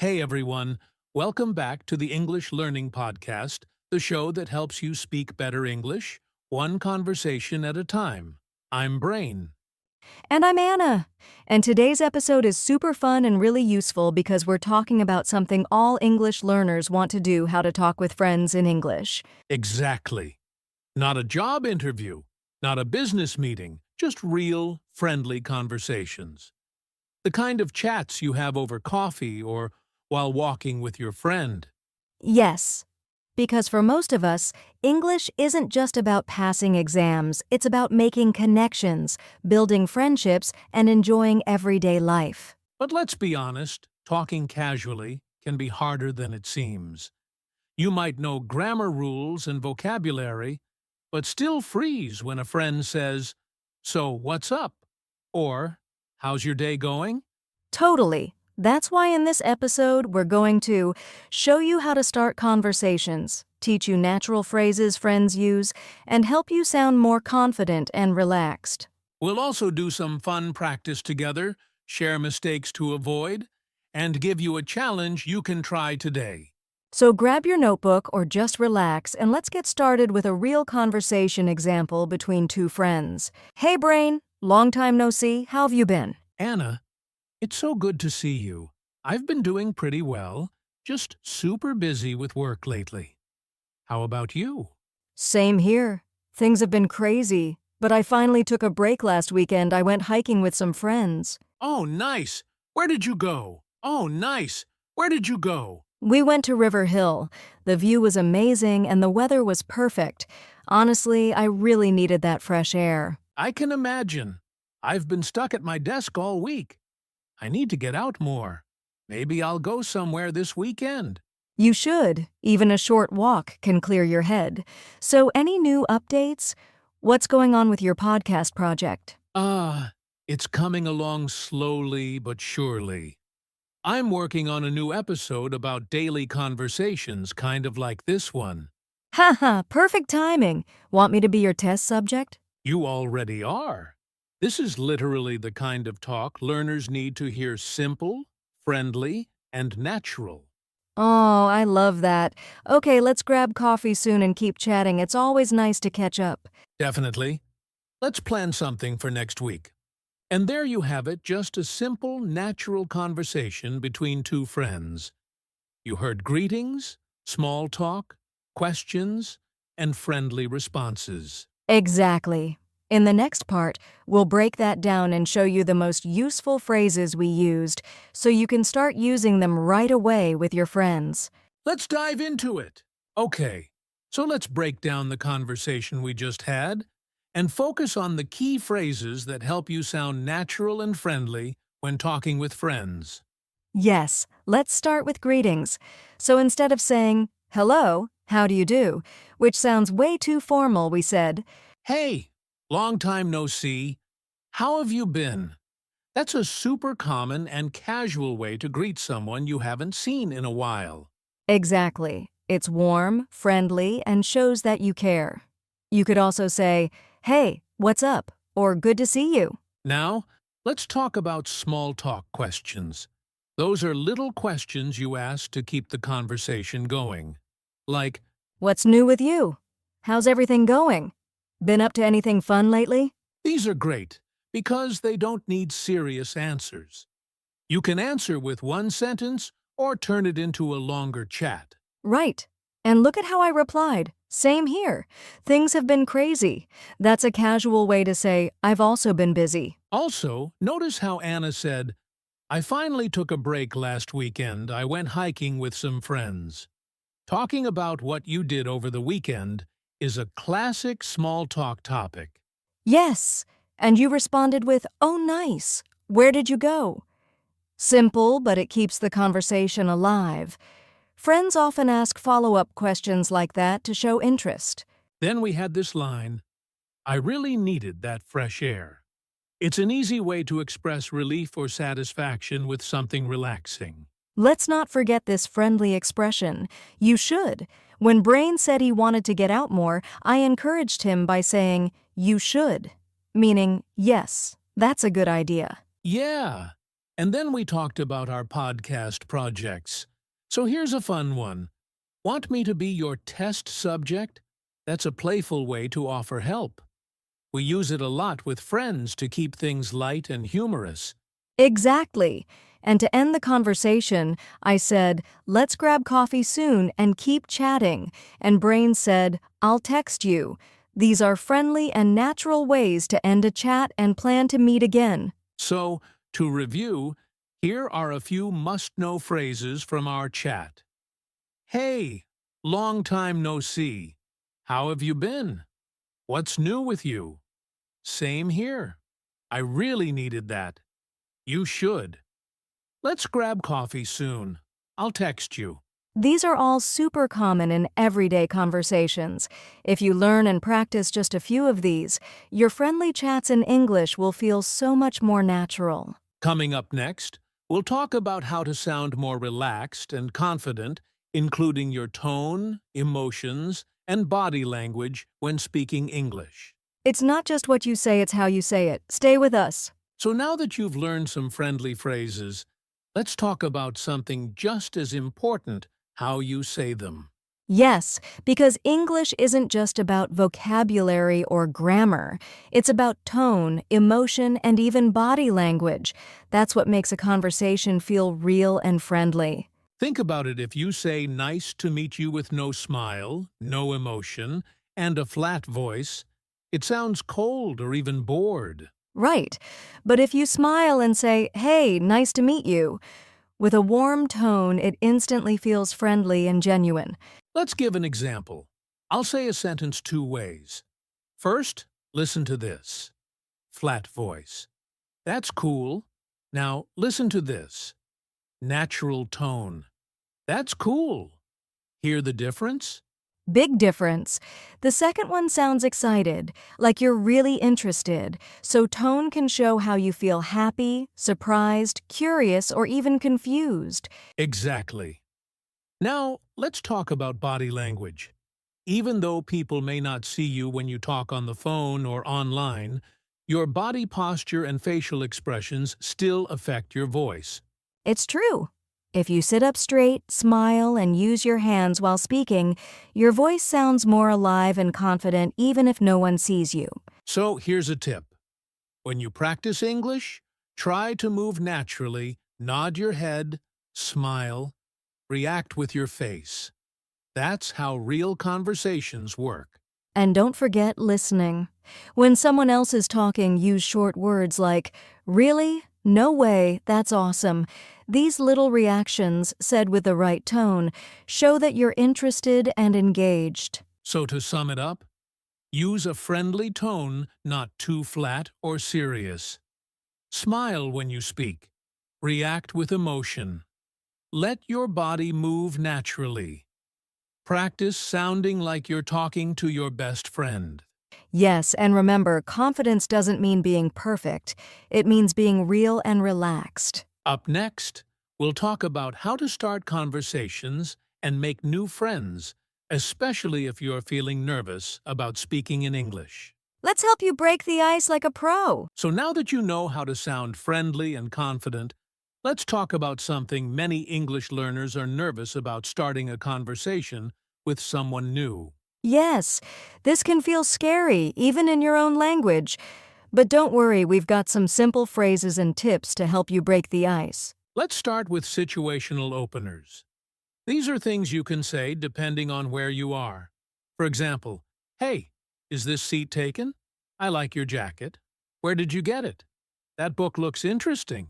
Hey everyone, welcome back to the English Learning Podcast, the show that helps you speak better English, one conversation at a time. I'm Brain. And I'm Anna. And today's episode is super fun and really useful because we're talking about something all English learners want to do: how to talk with friends in English. Exactly. Not a job interview, not a business meeting, just real, friendly conversations. The kind of chats you have over coffee or while walking with your friend. Yes, because for most of us, English isn't just about passing exams, it's about making connections, building friendships, and enjoying everyday life. But let's be honest, talking casually can be harder than it seems. You might know grammar rules and vocabulary, but still freeze when a friend says, "So, what's up?" Or, "How's your day going?" Totally. That's why in this episode, we're going to show you how to start conversations, teach you natural phrases friends use, and help you sound more confident and relaxed. We'll also do some fun practice together, share mistakes to avoid, and give you a challenge you can try today. So grab your notebook or just relax and let's get started with a real conversation example between two friends. Hey Brain, long time no see, how have you been? Anna, it's so good to see you. I've been doing pretty well, just super busy with work lately. How about you? Same here. Things have been crazy, but I finally took a break last weekend. I went hiking with some friends. Oh, nice. Where did you go? Oh, nice. Where did you go? We went to River Hill. The view was amazing and the weather was perfect. Honestly, I really needed that fresh air. I can imagine. I've been stuck at my desk all week. I need to get out more. Maybe I'll go somewhere this weekend. You should. Even a short walk can clear your head. So, any new updates? What's going on with your podcast project? It's coming along slowly but surely. I'm working on a new episode about daily conversations, kind of like this one. Haha, perfect timing. Want me to be your test subject? You already are. This is literally the kind of talk learners need to hear: simple, friendly, and natural. Oh, I love that. Okay, let's grab coffee soon and keep chatting. It's always nice to catch up. Definitely. Let's plan something for next week. And there you have it, just a simple, natural conversation between two friends. You heard greetings, small talk, questions, and friendly responses. Exactly. In the next part, we'll break that down and show you the most useful phrases we used so you can start using them right away with your friends. Let's dive into it. Okay, so let's break down the conversation we just had and focus on the key phrases that help you sound natural and friendly when talking with friends. Yes, let's start with greetings. So instead of saying, hello, how do you do, which sounds way too formal, we said, Hey, long time no see. How have you been? That's a super common and casual way to greet someone you haven't seen in a while. exactly. It's warm, friendly, and shows that you care. You could also say, hey, what's up? Or good to see you. Now, let's talk about small talk questions. Those are little questions you ask to keep the conversation going. Like, What's new with you? How's everything going? Been up to anything fun lately? these are great because they don't need serious answers. You can answer with one sentence or turn it into a longer chat. Right. And look at how I replied. Same here. Things have been crazy. That's a casual way to say, I've also been busy. Also, notice how Anna said, I finally took a break last weekend. I went hiking with some friends. Talking about what you did over the weekend is a classic small talk topic. Yes. And you responded with, oh, nice. Where did you go? Simple, but it keeps the conversation alive. Friends often ask follow-up questions like that to show interest. Then we had this line, I really needed that fresh air. It's an easy way to express relief or satisfaction with something relaxing. Let's not forget this friendly expression. You should. When Brain said he wanted to get out more, I encouraged him by saying, you should, meaning, yes, that's a good idea. Yeah, And then we talked about our podcast projects. So here's a fun one. Want me to be your test subject? That's a playful way to offer help. We use it a lot with friends to keep things light and humorous. Exactly. And to end the conversation, I said, let's grab coffee soon and keep chatting. And Brain said, I'll text you. These are friendly and natural ways to end a chat and plan to meet again. So, to review, here are a few must-know phrases from our chat. Hey, long time no see. How have you been? What's new with you? Same here. I really needed that. You should. Let's grab coffee soon. I'll text you. These are all super common in everyday conversations. If you learn and practice just a few of these, your friendly chats in English will feel so much more natural. Coming up next, we'll talk about how to sound more relaxed and confident, including your tone, emotions, and body language when speaking English. It's not just what you say, it's how you say it. Stay with us. So now that you've learned some friendly phrases, let's talk about something just as important, how you say them. Yes, because English isn't just about vocabulary or grammar. It's about tone, emotion, and even body language. That's what makes a conversation feel real and friendly. Think about it. If you say nice to meet you with no smile, no emotion, and a flat voice, it sounds cold or even bored. Right. But if you smile and say, hey, nice to meet you, with a warm tone, it instantly feels friendly and genuine. Let's give an example. I'll say a sentence two ways. First, listen to this. Flat voice. That's cool. Now, listen to this. Natural tone. That's cool. Hear the difference? Big difference. The second one sounds excited, like you're really interested, so tone can show how you feel happy, surprised, curious, or even confused. Exactly. Now, let's talk about body language. Even though people may not see you when you talk on the phone or online, your body posture and facial expressions still affect your voice. It's true. If you sit up straight, smile, and use your hands while speaking, your voice sounds more alive and confident even if no one sees you. So here's a tip. When you practice English, try to move naturally, nod your head, smile, react with your face. That's how real conversations work. And don't forget listening. When someone else is talking, use short words like, really? No way, that's awesome. These little reactions, said with the right tone, show that you're interested and engaged. So to sum it up, use a friendly tone, not too flat or serious. Smile when you speak. React with emotion. Let your body move naturally. Practice sounding like you're talking to your best friend. Yes, and remember, confidence doesn't mean being perfect. It means being real and relaxed. Up next, we'll talk about how to start conversations and make new friends, especially if you're feeling nervous about speaking in English. Let's help you break the ice like a pro. So now that you know how to sound friendly and confident, let's talk about something many English learners are nervous about: starting a conversation with someone new. Yes, this can feel scary, even in your own language. But don't worry, we've got some simple phrases and tips to help you break the ice. Let's start with situational openers. These are things you can say depending on where you are. For example, hey, is this seat taken? I like your jacket. Where did you get it? That book looks interesting.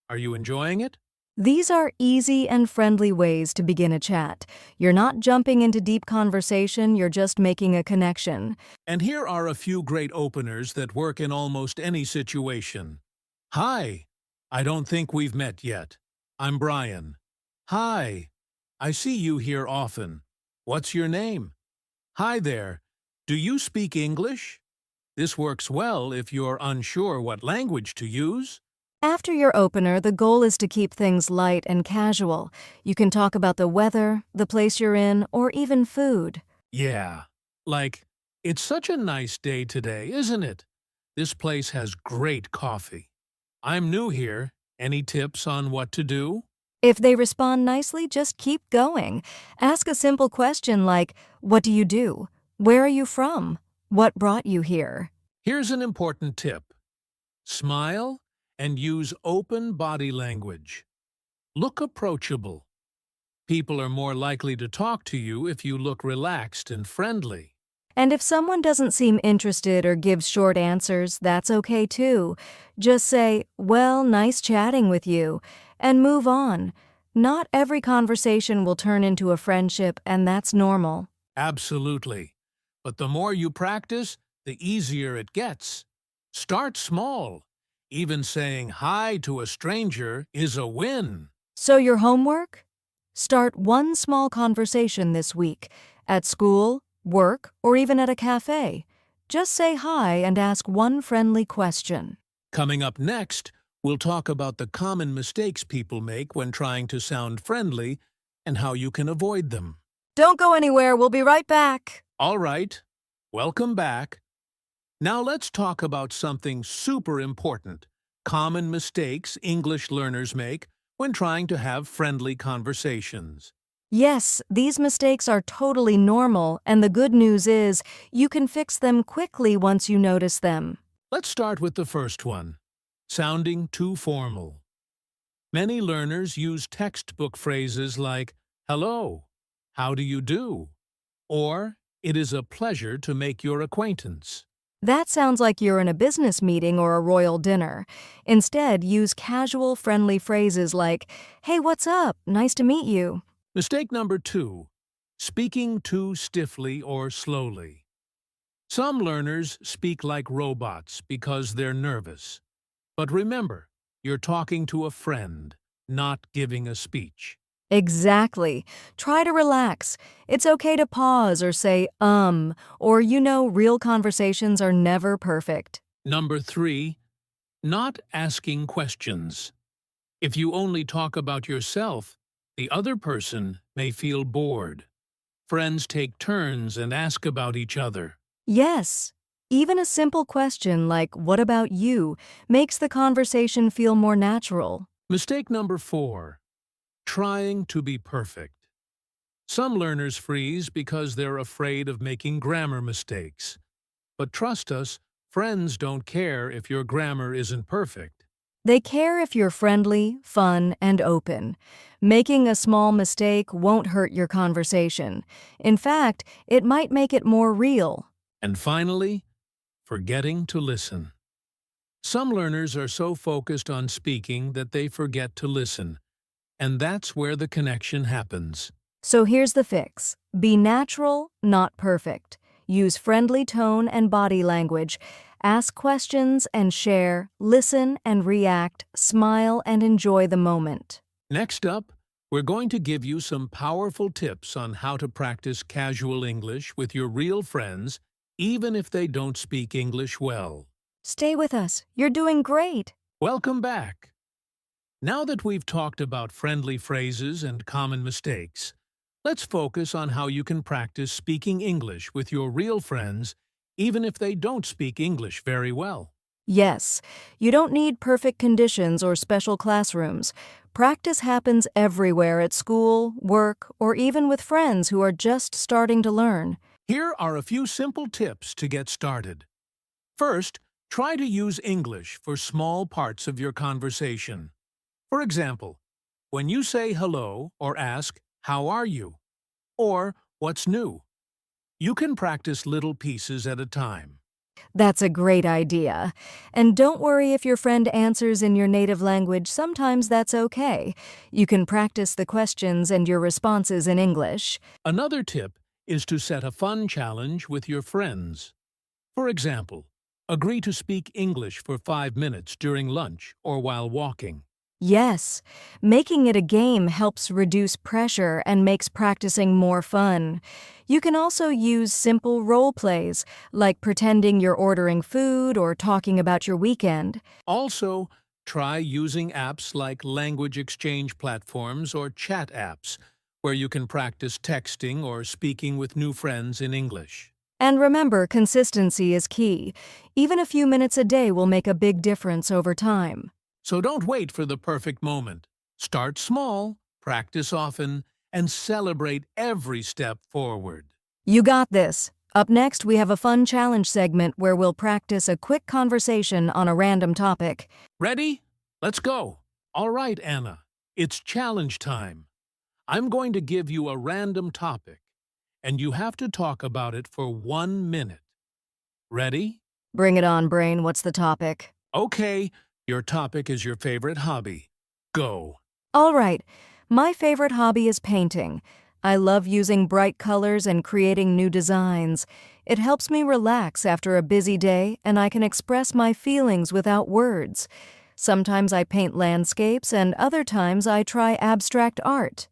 Are you enjoying it? These are easy and friendly ways to begin a chat. You're not jumping into deep conversation, you're just making a connection. And here are a few great openers that work in almost any situation. Hi, I don't think we've met yet. I'm Brian. Hi, I see you here often. What's your name? Hi there. Do you speak English? This works well if you're unsure what language to use. After your opener, the goal is to keep things light and casual. You can talk about the weather, the place you're in, or even food. Yeah, like, it's such a nice day today, isn't it? This place has great coffee. I'm new here, Any tips on what to do? If they respond nicely, just keep going. Ask a simple question like, "What do you do? Where are you from? What brought you here?" Here's an important tip. Smile and use open body language. Look approachable. People are more likely to talk to you if you look relaxed and friendly. And if someone doesn't seem interested or gives short answers, that's okay too. Just say, "Well, nice chatting with you," and move on. Not every conversation will turn into a friendship, and that's normal. Absolutely. But the more you practice, the easier it gets. Start small. Even saying hi to a stranger is a win. So your homework? Start one small conversation this week, at school, work, or even at a cafe. Just say hi and ask one friendly question. Coming up next, we'll talk about the common mistakes people make when trying to sound friendly and how you can avoid them. Don't go anywhere, we'll be right back. All right, welcome back. Now let's talk about something super important: common mistakes English learners make when trying to have friendly conversations. Yes, these mistakes are totally normal, and the good news is you can fix them quickly once you notice them. Let's start with the first one: sounding too formal. Many learners use textbook phrases like, "Hello," "How do you do?" or "It is a pleasure to make your acquaintance." That sounds like you're in a business meeting or a royal dinner. Instead, use casual, friendly phrases like, "Hey, what's up? Nice to meet you." Mistake number 2: speaking too stiffly or slowly. Some learners speak like robots because they're nervous. But remember, you're talking to a friend, not giving a speech. Exactly. Try to relax. It's okay to pause or say, or real conversations are never perfect. Number 3: not asking questions. If you only talk about yourself, the other person may feel bored. Friends take turns and ask about each other. Yes. Even a simple question like, "What about you?" makes the conversation feel more natural. Mistake number 4: trying to be perfect. Some learners freeze because they're afraid of making grammar mistakes. But trust us, friends don't care if your grammar isn't perfect. They care if you're friendly, fun, and open. Making a small mistake won't hurt your conversation. In fact, it might make it more real. And finally, forgetting to listen. Some learners are so focused on speaking that they forget to listen. And that's where the connection happens. So here's the fix. Be natural, not perfect. Use friendly tone and body language. Ask questions and share. Listen and react. Smile and enjoy the moment. Next up, we're going to give you some powerful tips on how to practice casual English with your real friends, even if they don't speak English well. Stay with us. You're doing great. Welcome back. Now that we've talked about friendly phrases and common mistakes, let's focus on how you can practice speaking English with your real friends, even if they don't speak English very well. Yes, you don't need perfect conditions or special classrooms. Practice happens everywhere at school, work, or even with friends who are just starting to learn. Here are a few simple tips to get started. First, try to use English for small parts of your conversation. For example, when you say hello or ask, "How are you?" or "What's new?" you can practice little pieces at a time. That's a great idea. And don't worry if your friend answers in your native language, sometimes that's okay. You can practice the questions and your responses in English. Another tip is to set a fun challenge with your friends. For example, agree to speak English for 5 minutes during lunch or while walking. Yes, making it a game helps reduce pressure and makes practicing more fun. You can also use simple role plays, like pretending you're ordering food or talking about your weekend. Also, try using apps like language exchange platforms or chat apps, where you can practice texting or speaking with new friends in English. And remember, consistency is key. Even a few minutes a day will make a big difference over time. So don't wait for the perfect moment. Start small, practice often, and celebrate every step forward. You got this. Up next, we have a fun challenge segment where we'll practice a quick conversation on a random topic. Ready? Let's go. All right, Anna. It's challenge time. I'm going to give you a random topic, and you have to talk about it for 1 minute. Ready? Bring it on, brain. What's the topic? Okay, your topic is your favorite hobby. Go. All right. My favorite hobby is painting. I love using bright colors and creating new designs. It helps me relax after a busy day, and I can express my feelings without words. Sometimes I paint landscapes, and other times I try abstract art.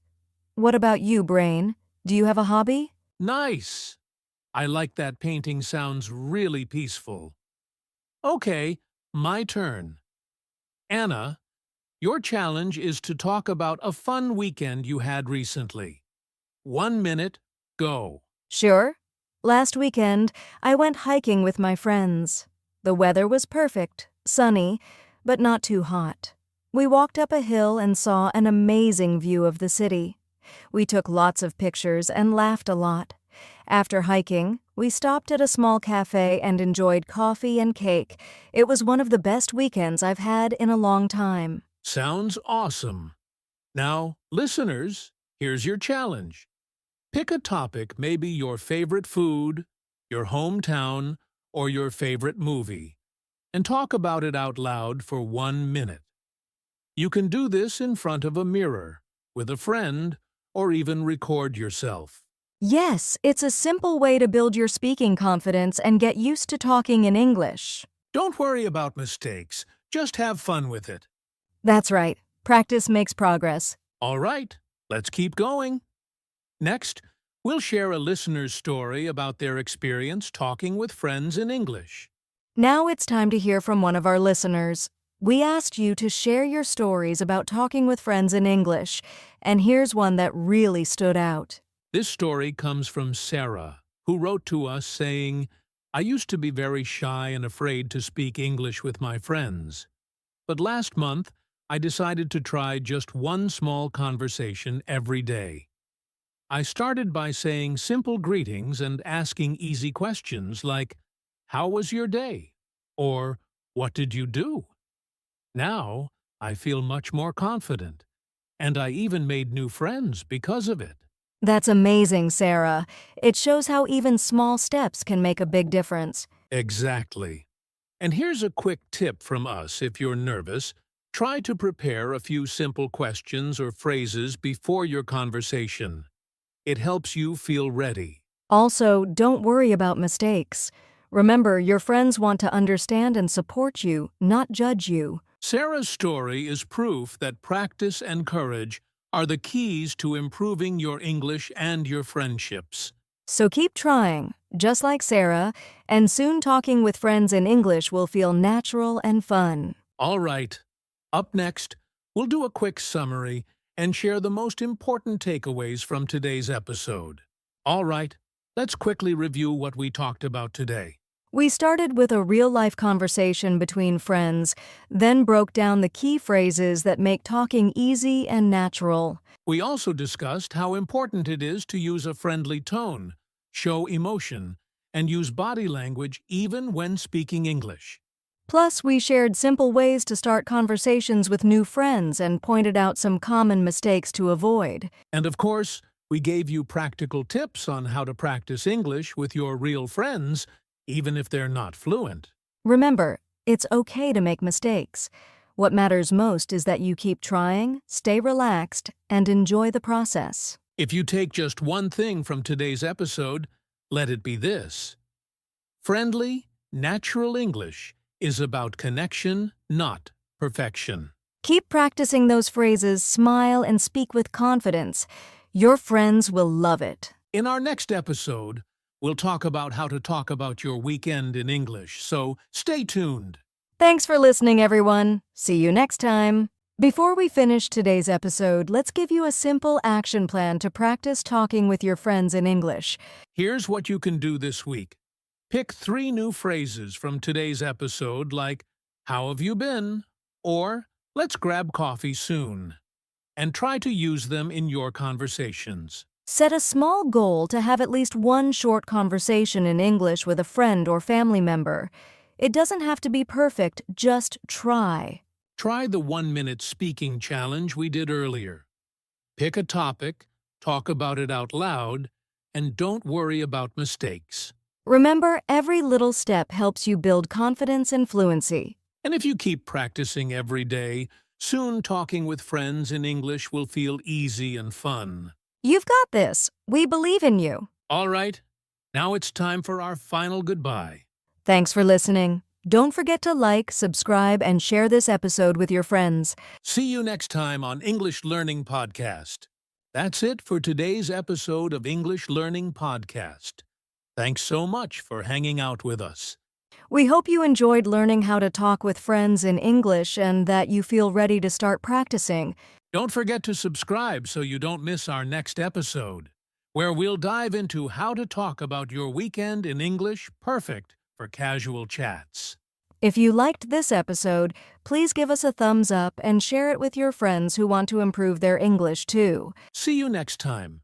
What about you, brain? Do you have a hobby? Nice. I like that painting sounds really peaceful. Okay, my turn. Anna, your challenge is to talk about a fun weekend you had recently. 1 minute, go. Sure. Last weekend, I went hiking with my friends. The weather was perfect, sunny, but not too hot. We walked up a hill and saw an amazing view of the city. We took lots of pictures and laughed a lot. After hiking, we stopped at a small cafe and enjoyed coffee and cake. It was one of the best weekends I've had in a long time. Sounds awesome. Now, listeners, here's your challenge. Pick a topic, maybe your favorite food, your hometown, or your favorite movie, and talk about it out loud for 1 minute. You can do this in front of a mirror, with a friend, or even record yourself. Yes, it's a simple way to build your speaking confidence and get used to talking in English. Don't worry about mistakes, just have fun with it. That's right. Practice makes progress. All right, let's keep going. Next, we'll share a listener's story about their experience talking with friends in English. Now it's time to hear from one of our listeners. We asked you to share your stories about talking with friends in English, and here's one that really stood out. This story comes from Sarah, who wrote to us saying, I used to be very shy and afraid to speak English with my friends. But last month, I decided to try just one small conversation every day. I started by saying simple greetings and asking easy questions like, How was your day? Or, What did you do? Now, I feel much more confident, and I even made new friends because of it. That's amazing, Sarah. It shows how even small steps can make a big difference. Exactly. And here's a quick tip from us if you're nervous. Try to prepare a few simple questions or phrases before your conversation. It helps you feel ready. Also, don't worry about mistakes. Remember, your friends want to understand and support you, not judge you. Sarah's story is proof that practice and courage are the keys to improving your English and your friendships. So keep trying, just like Sarah, and soon talking with friends in English will feel natural and fun. All right. Up next, we'll do a quick summary and share the most important takeaways from today's episode. All right, let's quickly review what we talked about today. We started with a real-life conversation between friends, then broke down the key phrases that make talking easy and natural. We also discussed how important it is to use a friendly tone, show emotion, and use body language even when speaking English. Plus, we shared simple ways to start conversations with new friends and pointed out some common mistakes to avoid. And of course, we gave you practical tips on how to practice English with your real friends, even if they're not fluent. Remember, it's okay to make mistakes. What matters most is that you keep trying, stay relaxed, and enjoy the process. If you take just one thing from today's episode, let it be this. Friendly, natural English is about connection, not perfection. Keep practicing those phrases, smile, and speak with confidence. Your friends will love it. In our next episode, we'll talk about how to talk about your weekend in English, so stay tuned. Thanks for listening, everyone. See you next time. Before we finish today's episode, let's give you a simple action plan to practice talking with your friends in English. Here's what you can do this week. Pick 3 new phrases from today's episode like, How have you been? Or, Let's grab coffee soon and try to use them in your conversations. Set a small goal to have at least one short conversation in English with a friend or family member. It doesn't have to be perfect, just try. Try the 1-minute speaking challenge we did earlier. Pick a topic, talk about it out loud, and don't worry about mistakes. Remember, every little step helps you build confidence and fluency. And if you keep practicing every day, soon talking with friends in English will feel easy and fun. You've got this. We believe in you. All right, now it's time for our final goodbye. Thanks for listening. Don't forget to like, subscribe, and share this episode with your friends. See you next time on English Learning Podcast. That's it for today's episode of English Learning Podcast. Thanks so much for hanging out with us. We hope you enjoyed learning how to talk with friends in English and that you feel ready to start practicing. Don't forget to subscribe so you don't miss our next episode, where we'll dive into how to talk about your weekend in English perfect for casual chats. If you liked this episode, please give us a thumbs up and share it with your friends who want to improve their English too. See you next time.